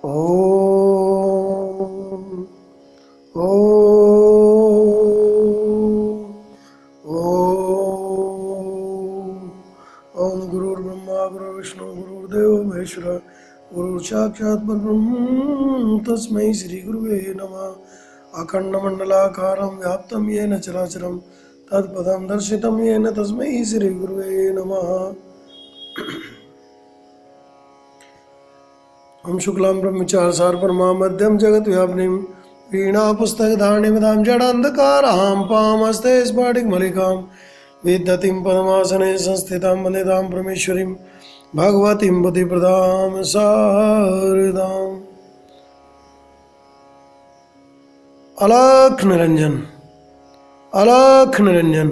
ओम ओम ओम ओम गुरुर्ब्रह्मा गुरुर्विष्णु गुरुर्देवो महेश्वर गुरु साक्षात् परब्रह्म तस्मै श्री गुरुवे नमः। अखंडमंडलाकारं व्याप्तं येन चराचरं तत्पदं दर्शितं येन तस्मै श्री गुरुवे नमः। ओम शुक्लां ब्रह्मचारसार परमामध्यम जगत व्यापिनीं वीणा पुस्तक धारणिमतां जडान्धकारां पामस्ते स्फटिकमलिकां विद्यतिं पद्मासने संस्थितां वन्दितां परमेश्वरीं भगवतीं बुद्धिप्रदां शारदाम्। अलख निरंजन अलख निरंजन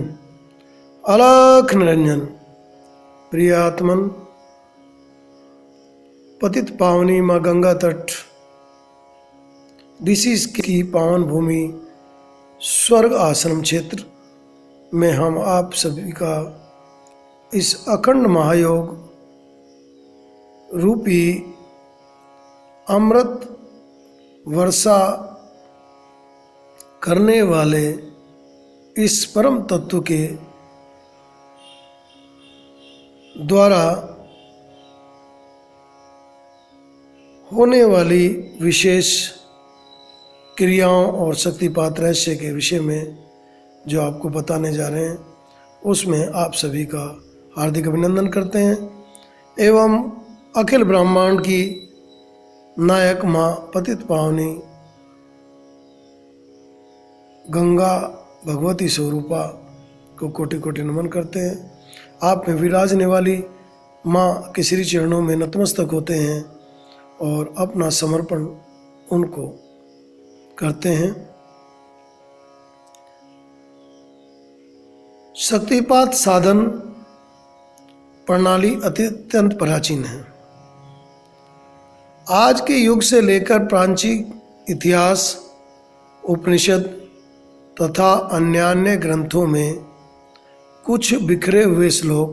अलख निरंजन। प्रियात्मन पतित पावनी माँ गंगा तट ऋषि की पावन भूमि स्वर्ग आश्रम क्षेत्र में हम आप सभी का इस अखंड महायोग रूपी अमृत वर्षा करने वाले इस परम तत्व के द्वारा होने वाली विशेष क्रियाओं और शक्तिपात रहस्य के विषय में जो आपको बताने जा रहे हैं उसमें आप सभी का हार्दिक अभिनंदन करते हैं एवं अखिल ब्रह्मांड की नायक माँ पतित पावनी गंगा भगवती स्वरूपा को कोटि कोटि नमन करते हैं। आप में विराजने वाली माँ के श्री चरणों में नतमस्तक होते हैं और अपना समर्पण उनको करते हैं। शक्तिपात साधन प्रणाली अत्यंत प्राचीन है। आज के युग से लेकर प्राचीन इतिहास उपनिषद तथा अन्य ग्रंथों में कुछ बिखरे हुए श्लोक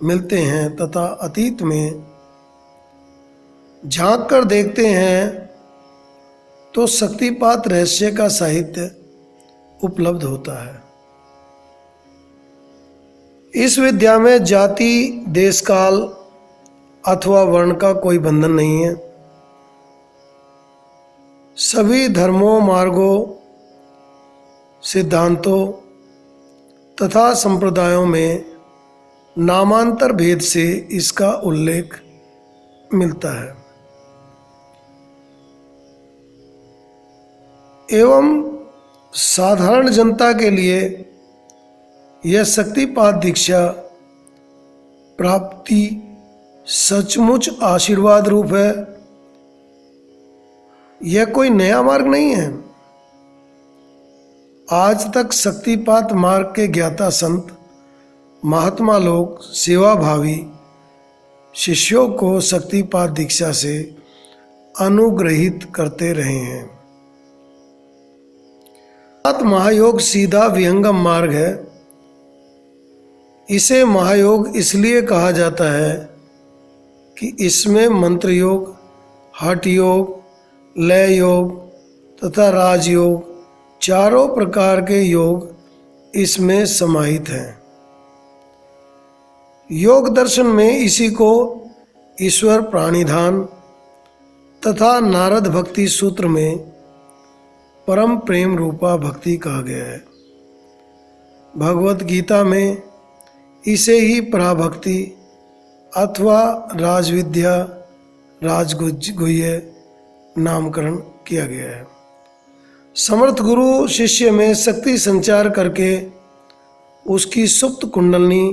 मिलते हैं तथा अतीत में झांक कर देखते हैं तो शक्तिपात रहस्य का साहित्य उपलब्ध होता है। इस विद्या में जाति देश काल अथवा वर्ण का कोई बंधन नहीं है। सभी धर्मों मार्गों सिद्धांतों तथा संप्रदायों में नामांतर भेद से इसका उल्लेख मिलता है एवं साधारण जनता के लिए यह शक्तिपात दीक्षा प्राप्ति सचमुच आशीर्वाद रूप है। यह कोई नया मार्ग नहीं है। आज तक शक्तिपात मार्ग के ज्ञाता संत महात्मा लोग सेवाभावी शिष्यों को शक्तिपात दीक्षा से अनुग्रहित करते रहे हैं। महायोग सीधा विहंगम मार्ग है। इसे महायोग इसलिए कहा जाता है कि इसमें मंत्र योग, हठ योग, लय योग तथा राजयोग चारों प्रकार के योग इसमें समाहित हैं। योग दर्शन में इसी को ईश्वर प्राणिधान तथा नारद भक्ति सूत्र में परम प्रेम रूपा भक्ति कहा गया है। भगवत गीता में इसे ही पराभक्ति अथवा राजविद्या राजगुह्य नामकरण किया गया है। समर्थ गुरु शिष्य में शक्ति संचार करके उसकी सुप्त कुंडलनी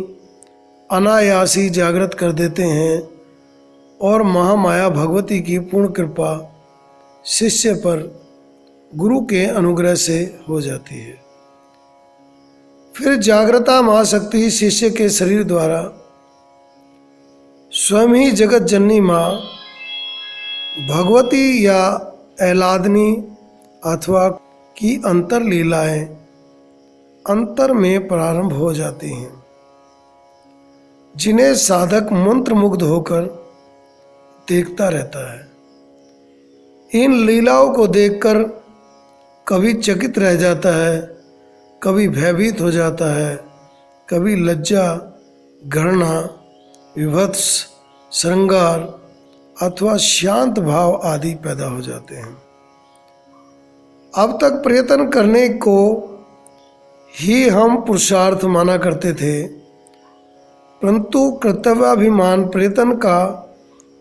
अनायासी जागृत कर देते हैं और महामाया भगवती की पूर्ण कृपा शिष्य पर गुरु के अनुग्रह से हो जाती है। फिर जागृता महाशक्ति शिष्य के शरीर द्वारा स्वयं ही जगत जननी माँ भगवती या एलादनी अथवा की अंतर लीलाएं अंतर में प्रारंभ हो जाती हैं, जिन्हें साधक मंत्र मुग्ध होकर देखता रहता है। इन लीलाओं को देखकर कभी चकित रह जाता है, कभी भयभीत हो जाता है, कभी लज्जा, घृणा, विभत्स, श्रृंगार अथवा शांत भाव आदि पैदा हो जाते हैं। अब तक प्रयत्न करने को ही हम पुरुषार्थ माना करते थे, परंतु कर्तव्याभिमान प्रयत्न का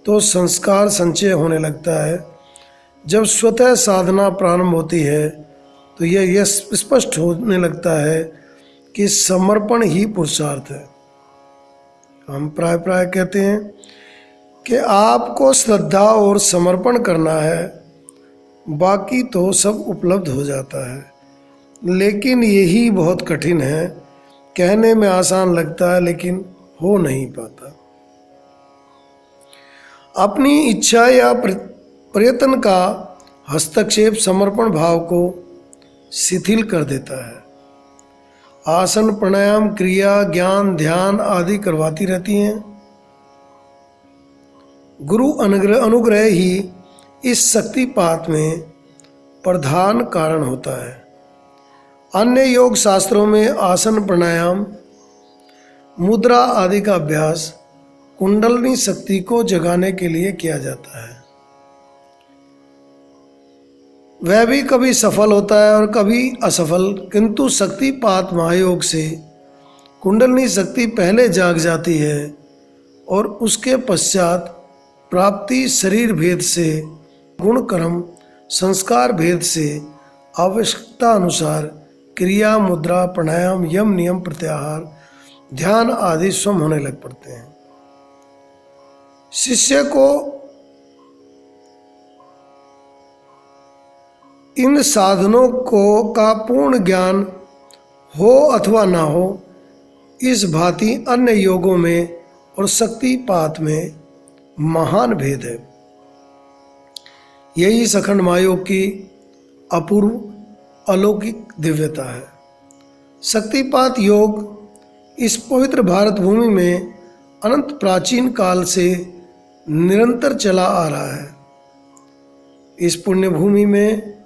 तो संस्कार संचय होने लगता है। जब स्वतः साधना प्रारंभ होती है तो यह स्पष्ट होने लगता है कि समर्पण ही पुरुषार्थ है। हम प्राय कहते हैं कि आपको श्रद्धा और समर्पण करना है, बाकी तो सब उपलब्ध हो जाता है। लेकिन यही बहुत कठिन है। कहने में आसान लगता है लेकिन हो नहीं पाता। अपनी इच्छा या प्रयत्न का हस्तक्षेप समर्पण भाव को शिथिल कर देता है। आसन, प्राणायाम, क्रिया, ज्ञान, ध्यान आदि करवाती रहती हैं। गुरु अनुग्रह ही इस शक्तिपात में प्रधान कारण होता है। अन्य योग शास्त्रों में आसन, प्राणायाम, मुद्रा आदि का अभ्यास कुंडलिनी शक्ति को जगाने के लिए किया जाता है। वह भी कभी सफल होता है और कभी असफल, किंतु शक्तिपात महायोग से कुंडलिनी शक्ति पहले जाग जाती है और उसके पश्चात प्राप्ति शरीर भेद से, गुण कर्म संस्कार भेद से आवश्यकता अनुसार क्रिया, मुद्रा, प्राणायाम, यम, नियम, प्रत्याहार, ध्यान आदि स्वयं होने लग पड़ते हैं। शिष्य को इन साधनों का पूर्ण ज्ञान हो अथवा ना हो, इस भांति अन्य योगों में और शक्तिपात में महान भेद है। यही सखंड महायोग की अपूर्व अलौकिक दिव्यता है। शक्तिपात योग इस पवित्र भारत भूमि में अनंत प्राचीन काल से निरंतर चला आ रहा है। इस पुण्य भूमि में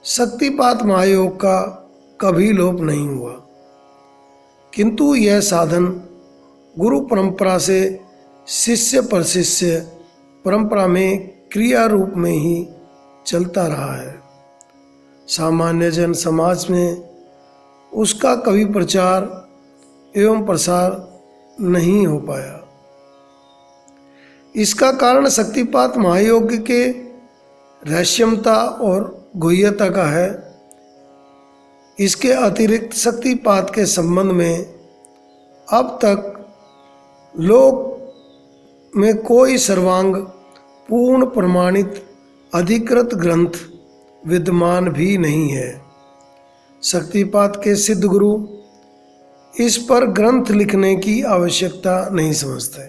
शक्तिपात महायोग का कभी लोप नहीं हुआ, किंतु यह साधन गुरु परंपरा से शिष्य पर शिष्य परंपरा में क्रिया रूप में ही चलता रहा है। सामान्य जन समाज में उसका कभी प्रचार एवं प्रसार नहीं हो पाया। इसका कारण शक्तिपात महायोग के रहस्यमता और गुह्यता का है। इसके अतिरिक्त शक्तिपात के संबंध में अब तक लोक में कोई सर्वांग पूर्ण प्रमाणित अधिकृत ग्रंथ विद्यमान भी नहीं है। शक्तिपात के सिद्ध गुरु इस पर ग्रंथ लिखने की आवश्यकता नहीं समझते।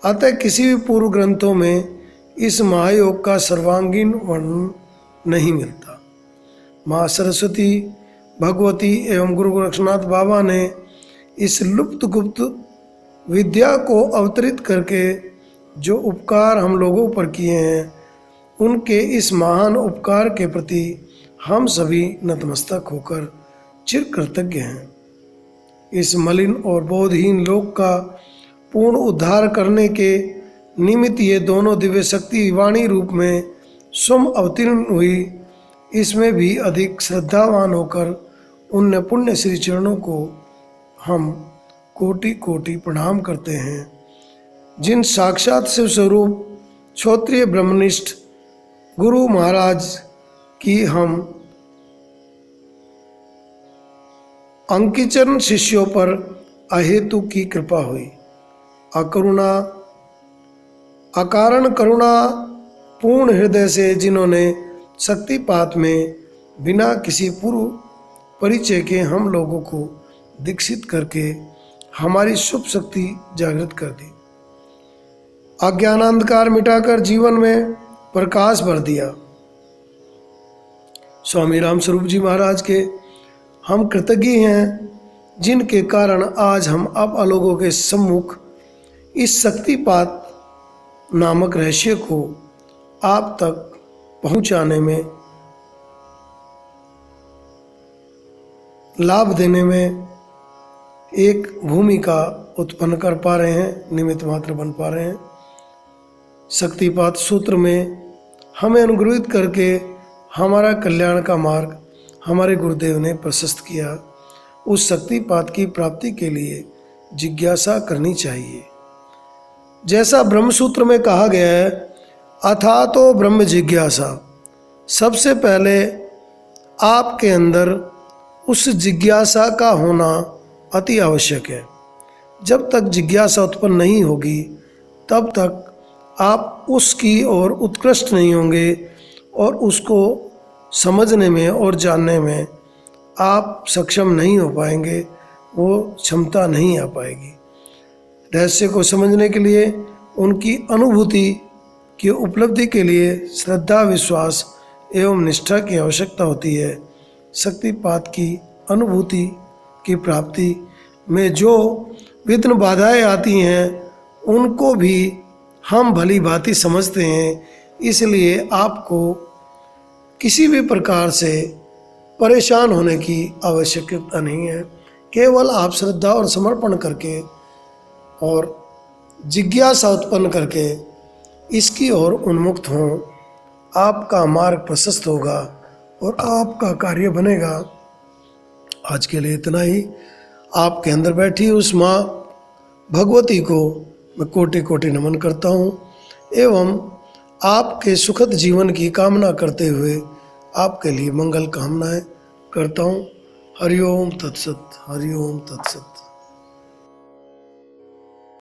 अतः किसी भी पूर्व ग्रंथों में इस महायोग का सर्वांगीण वर्णन नहीं मिलता। माँ सरस्वती, भगवती एवं गुरु गोरक्षनाथ बाबा ने इस लुप्त गुप्त विद्या को अवतरित करके जो उपकार हम लोगों पर किए हैं, उनके इस महान उपकार के प्रति हम सभी नतमस्तक होकर चिर कृतज्ञ हैं। इस मलिन और बोधहीन लोक का पूर्ण उद्धार करने के निमित्त ये दोनों दिव्य शक्ति वाणी रूप में स्वयं अवतीर्ण हुई। इसमें भी अधिक श्रद्धावान होकर उन पुण्य श्री चरणों को हम कोटि कोटि प्रणाम करते हैं, जिन साक्षात शिव स्वरूप क्षत्रिय ब्रह्मनिष्ठ गुरु महाराज की हम अंकिचरण शिष्यों पर अहेतु की कृपा हुई। अकारण करुणा पूर्ण हृदय से जिन्होंने शक्तिपात में बिना किसी पूर्व परिचय के हम लोगों को दीक्षित करके हमारी शुभ शक्ति जागृत कर दी, अज्ञानांधकार मिटाकर जीवन में प्रकाश भर दिया। स्वामी राम स्वरूप जी महाराज के हम कृतज्ञ हैं, जिनके कारण आज हम आप लोगों के सम्मुख इस शक्तिपात नामक रहस्य को आप तक पहुंचाने में, लाभ देने में एक भूमिका उत्पन्न कर पा रहे हैं, निमित्त मात्र बन पा रहे हैं। शक्तिपात सूत्र में हमें अनुग्रहित करके हमारा कल्याण का मार्ग हमारे गुरुदेव ने प्रशस्त किया। उस शक्तिपात की प्राप्ति के लिए जिज्ञासा करनी चाहिए। जैसा ब्रह्मसूत्र में कहा गया है, अथा तो ब्रह्म जिज्ञासा। सबसे पहले आपके अंदर उस जिज्ञासा का होना अति आवश्यक है। जब तक जिज्ञासा उत्पन्न नहीं होगी तब तक आप उसकी ओर उत्कृष्ट नहीं होंगे और उसको समझने में और जानने में आप सक्षम नहीं हो पाएंगे, वो क्षमता नहीं आ पाएगी। रहस्य को समझने के लिए, उनकी अनुभूति की उपलब्धि के लिए श्रद्धा, विश्वास एवं निष्ठा की आवश्यकता होती है। शक्तिपात की अनुभूति की प्राप्ति में जो विघ्न बाधाएं आती हैं उनको भी हम भली भांति समझते हैं, इसलिए आपको किसी भी प्रकार से परेशान होने की आवश्यकता नहीं है। केवल आप श्रद्धा और समर्पण करके और जिज्ञासा उत्पन्न करके इसकी ओर उन्मुक्त हों, आपका मार्ग प्रशस्त होगा और आपका कार्य बनेगा। आज के लिए इतना ही। आपके अंदर बैठी उस माँ भगवती को मैं कोटि कोटि नमन करता हूँ एवं आपके सुखद जीवन की कामना करते हुए आपके लिए मंगल कामनाएं करता हूँ। हरिओम तत्सत, हरिओम तत्सत।